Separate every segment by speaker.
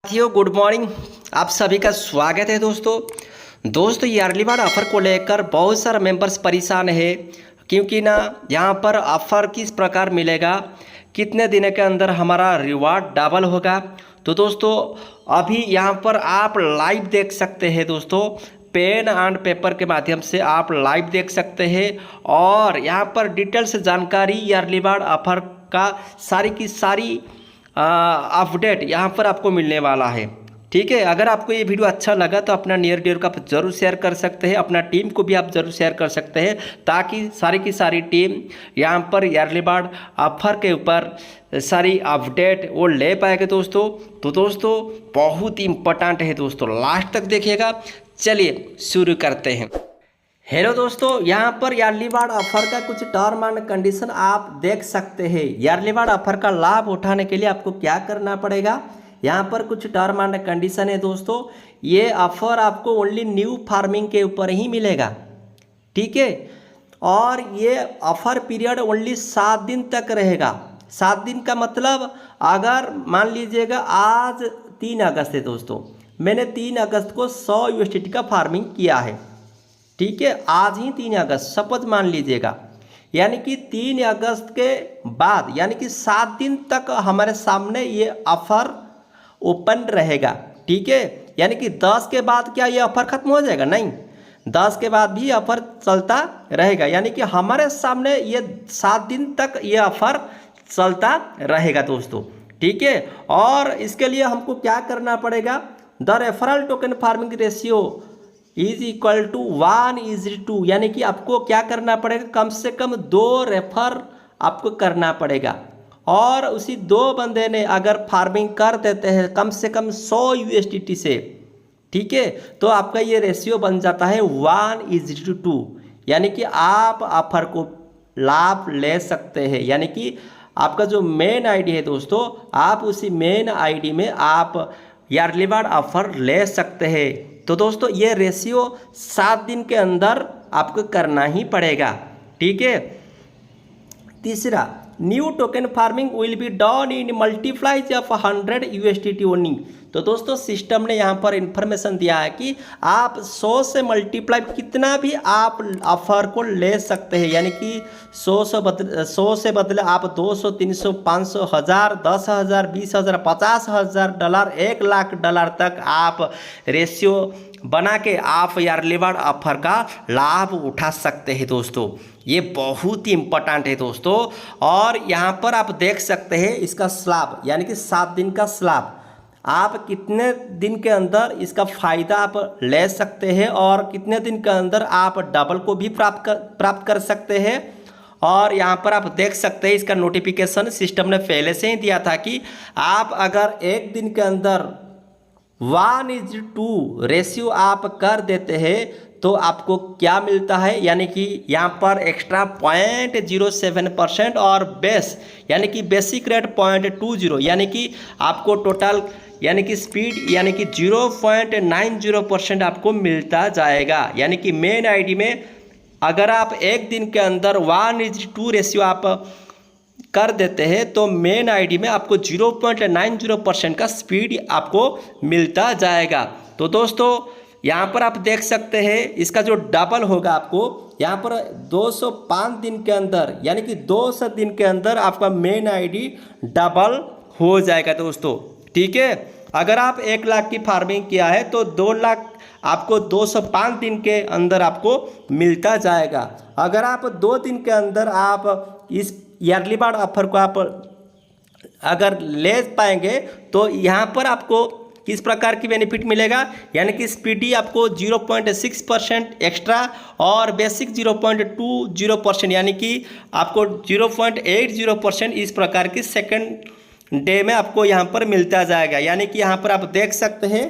Speaker 1: साथियों good morning. आप सभी का स्वागत है दोस्तों ये अर्ली बर्ड ऑफर को लेकर बहुत सारे मेंबर्स परेशान है क्योंकि ना यहाँ पर ऑफर किस प्रकार मिलेगा, कितने दिन के अंदर हमारा रिवार्ड डबल होगा। तो दोस्तों अभी यहाँ पर आप लाइव देख सकते हैं दोस्तों, पेन एंड पेपर के माध्यम से आप लाइव देख सकते हैं और यहाँ पर डिटेल्स जानकारी अर्ली बर्ड ऑफर का सारी की सारी अपडेट यहाँ पर आपको मिलने वाला है। ठीक है, अगर आपको ये वीडियो अच्छा लगा तो अपना नियर डियर को आप जरूर शेयर कर सकते हैं, अपना टीम को भी आप जरूर शेयर कर सकते हैं ताकि सारी की सारी टीम यहाँ पर अर्ली बर्ड ऑफर के ऊपर सारी अपडेट वो ले पाएगा दोस्तों। तो दोस्तों बहुत इम्पोर्टेंट है दोस्तों, लास्ट तक देखिएगा। चलिए शुरू करते हैं। हेलो दोस्तों, यहाँ पर अर्ली बर्ड ऑफर का कुछ टर्म एंड कंडीशन आप देख सकते हैं। अर्ली बर्ड ऑफर का लाभ उठाने के लिए आपको क्या करना पड़ेगा, यहाँ पर कुछ टर्म एंड कंडीशन है दोस्तों। ये ऑफर आपको ओनली न्यू फार्मिंग के ऊपर ही मिलेगा, ठीक है। और ये ऑफर पीरियड ओनली 7 दिन तक रहेगा। 7 दिन का मतलब अगर मान लीजिएगा आज 3 अगस्त है दोस्तों, मैंने 3 अगस्त को 100 USDT का फार्मिंग किया है, ठीक है। आज ही 3 अगस्त सपोज मान लीजिएगा, यानी कि 3 अगस्त के बाद यानी कि 7 दिन तक हमारे सामने ये ऑफर ओपन रहेगा, ठीक है। यानी कि 10 के बाद क्या ये ऑफर खत्म हो जाएगा? नहीं, 10 के बाद भी ऑफर चलता रहेगा। यानी कि हमारे सामने ये 7 दिन तक ये ऑफर चलता रहेगा दोस्तों, ठीक है। और इसके लिए हमको क्या करना पड़ेगा, the referral token farming ratio is equal to 1:2, यानी कि आपको क्या करना पड़ेगा, कम से कम 2 रेफर आपको करना पड़ेगा। और उसी 2 बंदे ने अगर फार्मिंग कर देते हैं कम से कम 100 USDT से, ठीक है, तो आपका ये रेशियो बन जाता है 1:2, यानी कि आप ऑफर को लाभ ले सकते हैं। यानी कि आपका जो मेन आईडी है दोस्तों, आप उसी मेन आईडी में आप अर्ली बर्ड ऑफर ले सकते हैं। तो दोस्तों ये रेशियो 7 दिन के अंदर आपको करना ही पड़ेगा, ठीक है। तीसरा, new token farming will be done in multiplies of 100 USDT only. तो दोस्तों सिस्टम ने यहाँ पर इंफॉर्मेशन दिया है कि आप 100 से मल्टीप्लाई कितना भी आप ऑफर को ले सकते हैं। यानी कि 100 से बदले आप 200, 300, 500, 1000, 10,000, 20,000, $50,000, $1,00,000 तक आप रेशियो बना के आप अर्ली बर्ड ऑफर का लाभ उठा सकते हैं दोस्तों। ये बहुत ही इम्पोर्टेंट है दोस्तों। और यहाँ पर आप देख सकते हैं इसका स्लैब, यानी कि 7 दिन का स्लैब, आप कितने दिन के अंदर इसका फ़ायदा आप ले सकते हैं और कितने दिन के अंदर आप डबल को भी प्राप्त कर सकते हैं। और यहाँ पर आप देख सकते हैं इसका नोटिफिकेशन सिस्टम ने पहले से ही दिया था कि आप अगर 1 दिन के अंदर 1:2 रेशियो आप कर देते हैं तो आपको क्या मिलता है, यानी कि यहाँ पर एक्स्ट्रा 0.07% और बेस यानी कि बेसिक रेट 0.20, यानी कि आपको टोटल यानी कि स्पीड यानी कि 0.90% आपको मिलता जाएगा। यानी कि मेन आईडी में अगर आप 1 दिन के अंदर 1:2 रेशियो आप कर देते हैं तो मेन आईडी में आपको 0.90% का स्पीड आपको मिलता जाएगा। तो दोस्तों यहाँ पर आप देख सकते हैं इसका जो डबल होगा आपको यहाँ पर 205 दिन के अंदर, यानी कि 200 दिन के अंदर आपका मेन आईडी डबल हो जाएगा दोस्तों, ठीक है। अगर आप 1 लाख की फार्मिंग किया है तो 2 लाख आपको 205 दिन के अंदर आपको मिलता जाएगा। अगर आप 2 दिन के अंदर आप इस अर्ली बर्ड ऑफर को आप अगर ले पाएंगे तो यहाँ पर आपको किस प्रकार की बेनिफिट मिलेगा, यानी कि स्पीडी आपको 0.6% एक्स्ट्रा और बेसिक 0.20%, यानी कि आपको 0.80% इस प्रकार की सेकंड डे में आपको यहाँ पर मिलता जाएगा। यानी कि यहाँ पर आप देख सकते हैं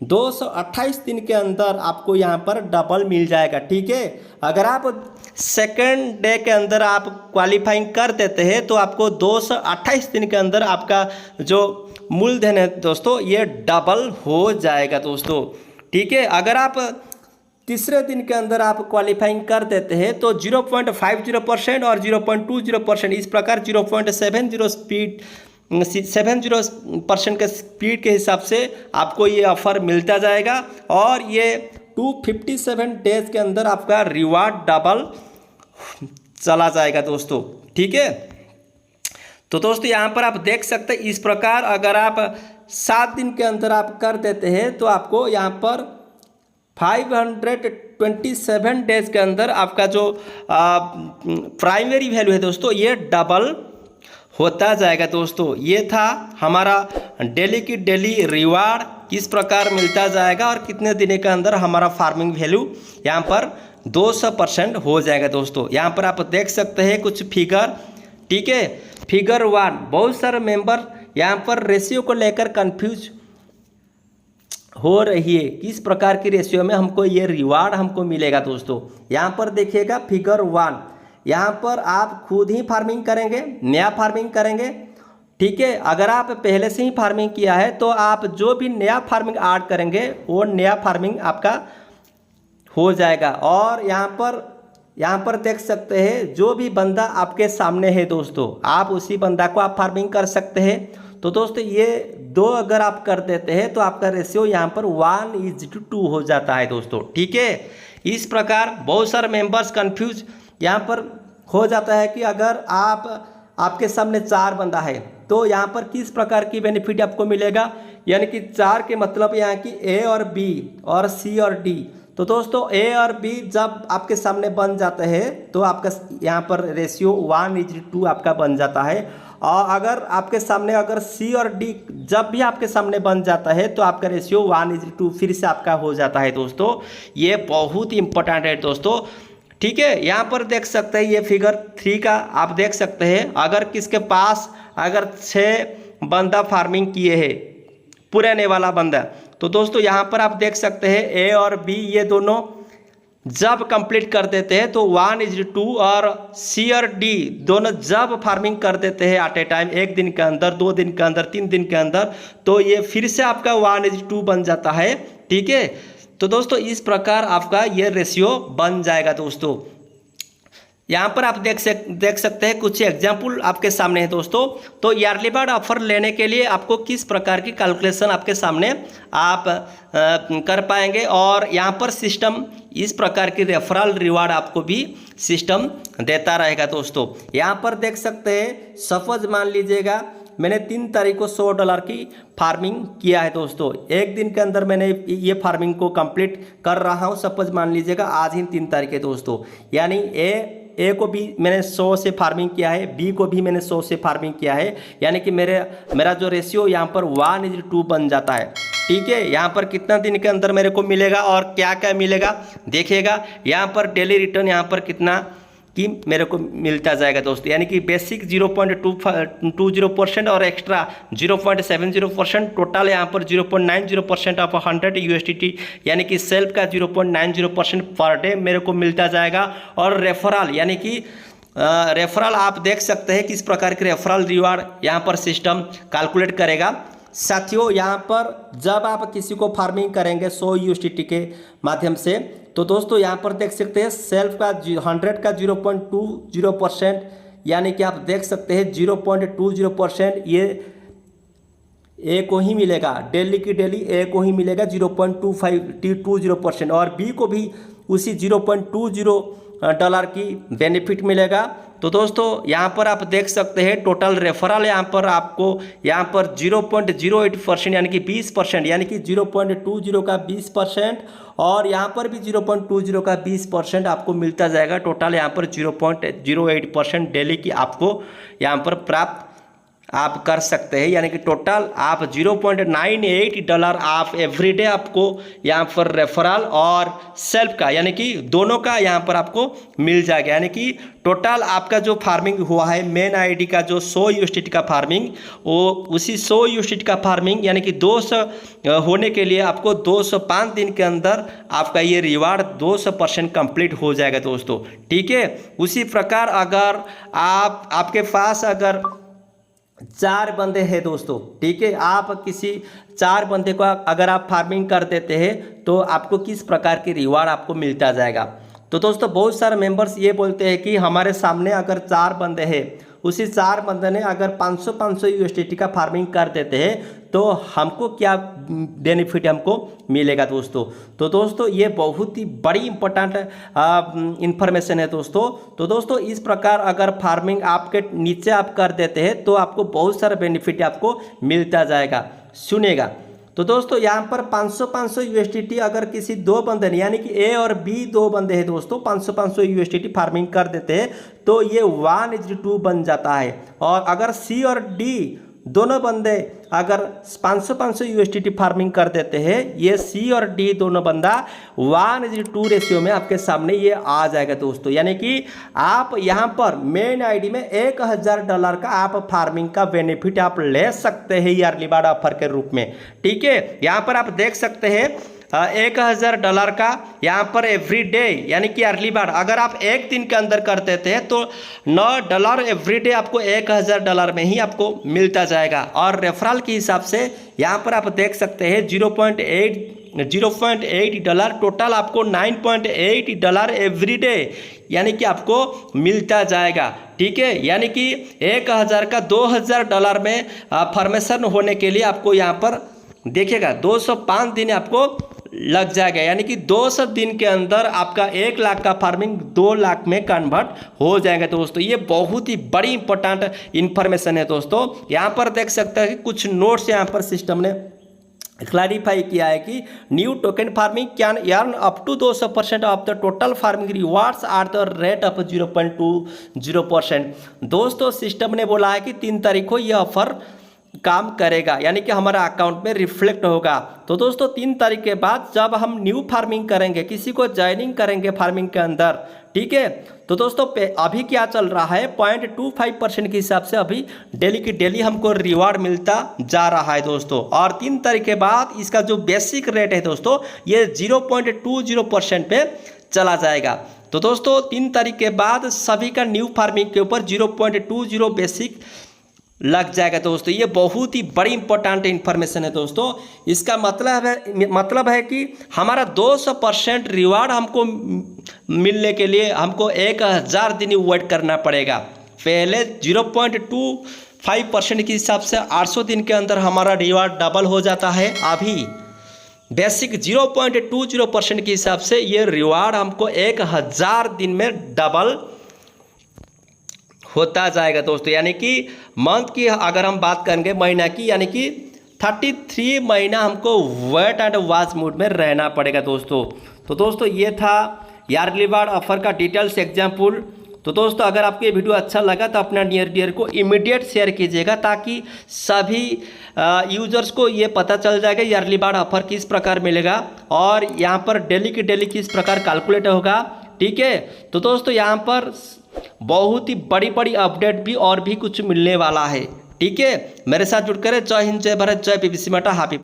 Speaker 1: 228 दिन के अंदर आपको यहाँ पर डबल मिल जाएगा, ठीक है। अगर आप सेकंड डे के अंदर आप क्वालिफाइंग कर देते हैं तो आपको 228 दिन के अंदर आपका जो मूलधन है दोस्तों ये डबल हो जाएगा दोस्तों, ठीक है। अगर आप तीसरे दिन के अंदर आप क्वालिफाइंग कर देते हैं तो 0.50% और 0.20% इस प्रकार 0.70 स्पीड 70% के स्पीड के हिसाब से आपको ये ऑफ़र मिलता जाएगा और ये 257 डेज के अंदर आपका रिवार्ड डबल चला जाएगा दोस्तों। ठीक है, तो दोस्तों यहाँ पर आप देख सकते हैं इस प्रकार अगर आप 7 दिन के अंदर आप कर देते हैं तो आपको यहाँ पर 527 डेज के अंदर आपका जो प्राइमरी वैल्यू है दोस्तों ये डबल होता जाएगा दोस्तों। ये था हमारा डेली की डेली रिवार्ड किस प्रकार मिलता जाएगा और कितने दिन के अंदर हमारा फार्मिंग वैल्यू यहाँ पर 200% हो जाएगा दोस्तों। यहाँ पर आप देख सकते हैं कुछ फिगर। ठीक है, फिगर 1 बहुत सारे मेंबर यहाँ पर रेशियो को लेकर कंफ्यूज हो रही है, किस प्रकार की रेशियो में हमको ये रिवार्ड हमको मिलेगा दोस्तों। यहाँ पर देखिएगा फिगर 1, यहाँ पर आप खुद ही फार्मिंग करेंगे, नया फार्मिंग करेंगे। ठीक है, अगर आप पहले से ही फार्मिंग किया है तो आप जो भी नया फार्मिंग ऐड करेंगे वो नया फार्मिंग आपका हो जाएगा। और यहाँ पर देख सकते हैं जो भी बंदा आपके सामने है दोस्तों, आप उसी बंदा को आप फार्मिंग कर सकते हैं। तो दोस्तों ये 2 अगर आप कर देते हैं तो आपका रेशियो यहाँ पर 1:2 हो जाता है दोस्तों। ठीक है, इस प्रकार बहुत सारे मेंबर्स कंफ्यूज यहाँ पर हो जाता है कि अगर आपके सामने 4 बंदा है तो यहाँ पर किस प्रकार की बेनिफिट आपको मिलेगा, यानी कि 4 के मतलब यहाँ की ए और बी और सी और डी। तो दोस्तों ए और बी जब आपके सामने बन जाते हैं तो आपका यहाँ पर रेशियो 1:2 आपका बन जाता है। और अगर आपके सामने अगर सी और डी जब भी आपके सामने बन जाता है तो आपका रेशियो 1:2 फिर से आपका हो जाता है दोस्तों। ये बहुत ही इंपॉर्टेंट है दोस्तों। ठीक है, यहाँ पर देख सकते हैं ये फिगर 3 का आप देख सकते हैं अगर किसके पास अगर 6 बंदा फार्मिंग किए हैं पुराने वाला बंदा, तो दोस्तों यहाँ पर आप देख सकते हैं ए और बी ये दोनों जब कंप्लीट कर देते हैं तो 1:2 और सी और डी दोनों जब फार्मिंग कर देते हैं एट ए टाइम, 1 दिन के अंदर, 2 दिन के अंदर, 3 दिन के अंदर, तो ये फिर से आपका 1:2 बन जाता है। ठीक है, तो दोस्तों इस प्रकार आपका ये रेशियो बन जाएगा दोस्तों। यहाँ पर आप देख सकते हैं कुछ एग्जाम्पल आपके सामने है दोस्तों। तो ईयरली बर्ड ऑफर लेने के लिए आपको किस प्रकार की कैलकुलेशन आपके सामने आप कर पाएंगे, और यहाँ पर सिस्टम इस प्रकार की रेफरल रिवार्ड आपको भी सिस्टम देता रहेगा दोस्तों। यहाँ पर देख सकते हैं सपोज मान लीजिएगा मैंने 3 तारीख को $100 की फार्मिंग किया है दोस्तों। 1 दिन के अंदर मैंने ये फार्मिंग को कंप्लीट कर रहा हूँ। सपोज मान लीजिएगा आज ही 3 तारीख है दोस्तों, यानी ए को भी मैंने 100 से फार्मिंग किया है, बी को भी मैंने 100 से फार्मिंग किया है, यानी कि मेरा जो रेशियो यहाँ पर 1:2 बन जाता है। ठीक है, यहाँ पर कितना दिन के अंदर मेरे को मिलेगा और क्या क्या मिलेगा देखिएगा। यहाँ पर डेली रिटर्न यहाँ पर कितना कि मेरे को मिलता जाएगा दोस्तों, यानी कि बेसिक 0.20% और एक्स्ट्रा 0.70%, टोटल यहाँ पर 0.90% ऑफ 100 USDT, यानी कि सेल्फ का 0.90% पर डे मेरे को मिलता जाएगा। और रेफरल यानी कि रेफरल आप देख सकते हैं किस प्रकार के रेफरल रिवार्ड यहाँ पर सिस्टम कैलकुलेट करेगा। साथियों यहाँ पर जब आप किसी को फार्मिंग करेंगे 100 USDT के माध्यम से, तो दोस्तों यहाँ पर देख सकते हैं सेल्फ का 100 का 0.20%, यानी कि आप देख सकते हैं 0.20% ये ए को ही मिलेगा, डेली की डेली ए को ही मिलेगा 0.20%, और बी को भी उसी $0.20 की बेनिफिट मिलेगा। तो दोस्तों यहाँ पर आप देख सकते हैं टोटल रेफरल यहाँ पर आपको यहाँ पर 0.08% यानी कि 20%, यानी कि 0.20 का 20%, और यहाँ पर भी 0.20 का 20% आपको मिलता जाएगा। टोटल यहाँ पर 0.08% डेली की आपको यहाँ पर प्राप्त आप कर सकते हैं, यानी कि टोटल आप $0.98 आप एवरीडे आपको यहाँ पर रेफरल और सेल्फ का यानी कि दोनों का यहाँ पर आपको मिल जाएगा। यानी कि टोटल आपका जो फार्मिंग हुआ है मेन आईडी का जो 100 USDT का फार्मिंग, वो उसी 100 USDT का फार्मिंग यानी कि 200 होने के लिए आपको 205 दिन के अंदर आपका ये रिवार्ड 200% कंप्लीट हो जाएगा दोस्तों। ठीक है, उसी प्रकार अगर आपके पास अगर 4 बंदे हैं दोस्तों, ठीक है, आप किसी 4 बंदे को अगर आप फार्मिंग कर देते हैं तो आपको किस प्रकार की रिवार्ड आपको मिलता जाएगा। तो दोस्तों बहुत सारे मेंबर्स ये बोलते हैं कि हमारे सामने अगर 4 बंदे हैं उसी 4 बंदे ने अगर 500 यूएसडीटी का फार्मिंग कर देते हैं तो हमको क्या बेनिफिट हमको मिलेगा दोस्तों। तो दोस्तों ये बहुत ही बड़ी इंपॉर्टेंट इंफॉर्मेशन है दोस्तों। तो दोस्तों इस प्रकार अगर फार्मिंग आपके नीचे आप कर देते हैं तो आपको बहुत सारा बेनिफिट आपको मिलता जाएगा। सुनेगा तो दोस्तों यहाँ पर 500 यूएसडीटी अगर किसी 2 बंदे ने यानी कि ए और बी 2 बंदे हैं दोस्तों 500 यूएसडीटी फार्मिंग कर देते हैं तो ये 1:2 बन जाता है। और अगर सी और डी दोनों बंदे अगर 500 यूएसडीटी फार्मिंग कर देते हैं ये सी और डी दोनों बंदा 1:2 रेशियो में आपके सामने ये आ जाएगा दोस्तों। यानी कि आप यहाँ पर मेन आईडी में $1000 का आप फार्मिंग का बेनिफिट आप ले सकते हैं अर्ली बर्ड ऑफर के रूप में। ठीक है, यहाँ पर आप देख सकते हैं $1000 का यहाँ पर एवरी डे यानी कि अर्ली बर्ड अगर आप एक दिन के अंदर कर देते हैं तो $9 एवरी डे आपको $1000 में ही आपको मिलता जाएगा। और रेफरल के हिसाब से यहाँ पर आप देख सकते हैं 0.8 डॉलर टोटल आपको $9.8 एवरी डे यानी कि आपको मिलता जाएगा। ठीक है, यानी कि 1000 का $2000 में फॉर्मेशन होने के लिए आपको यहाँ पर देखिएगा 205 दिन आपको लग जाएगा। यानी कि 200 दिन के अंदर आपका 1 लाख का फार्मिंग 2 लाख में कन्वर्ट हो जाएगा दोस्तों। ये बहुत ही बड़ी इंपॉर्टेंट इंफॉर्मेशन है दोस्तों। यहाँ पर देख सकते हैं कि कुछ नोट्स यहाँ पर सिस्टम ने क्लैरिफाई किया है कि new token farming can earn up to 200% of the total farming rewards at the rate of 0.20%। दोस्तों सिस्टम ने बोला है कि 3 तारीख को यह ऑफर काम करेगा यानी कि हमारा अकाउंट में रिफ्लेक्ट होगा। तो दोस्तों 3 तारीख के बाद जब हम न्यू फार्मिंग करेंगे किसी को ज्वाइनिंग करेंगे फार्मिंग के अंदर, ठीक है, तो दोस्तों अभी क्या चल रहा है 0.25% के हिसाब से अभी डेली की डेली हमको रिवार्ड मिलता जा रहा है दोस्तों। और 3 तारीख के बाद इसका जो बेसिक रेट है दोस्तों ये 0.20% पे चला जाएगा। तो दोस्तों 3 तारीख के बाद सभी का न्यू फार्मिंग के ऊपर 0.20 बेसिक लग जाएगा दोस्तों। ये बहुत ही बड़ी इंपॉर्टेंट इंफॉर्मेशन है दोस्तों। इसका मतलब है कि हमारा 200% रिवार्ड हमको मिलने के लिए हमको 1000 दिन वेट करना पड़ेगा। पहले 0.25% के हिसाब से 800 दिन के अंदर हमारा रिवार्ड डबल हो जाता है। अभी बेसिक 0.20% के हिसाब से ये रिवार्ड हमको 1000 दिन में डबल होता जाएगा दोस्तों। यानी कि मंथ की अगर हम बात करेंगे महीना की यानी कि 33 महीना हमको वेट एंड वॉच मोड में रहना पड़ेगा दोस्तों। तो दोस्तों ये था अर्ली बर्ड ऑफर का डिटेल्स एग्जाम्पल। तो दोस्तों अगर आपको ये वीडियो अच्छा लगा तो अपना नियर डियर को इमीडिएट शेयर कीजिएगा ताकि सभी यूजर्स को ये पता चल जाएगा ये अर्ली बर्ड ऑफर किस प्रकार मिलेगा और यहाँ पर डेली की डेली किस प्रकार कैलकुलेट होगा। ठीक है, तो दोस्तों यहाँ पर बहुत ही बड़ी बड़ी अपडेट भी और भी कुछ मिलने वाला है। ठीक है, मेरे साथ जुड़कर जय हिंद, जय भारत, जय पीवीसी माटा, हैप्पी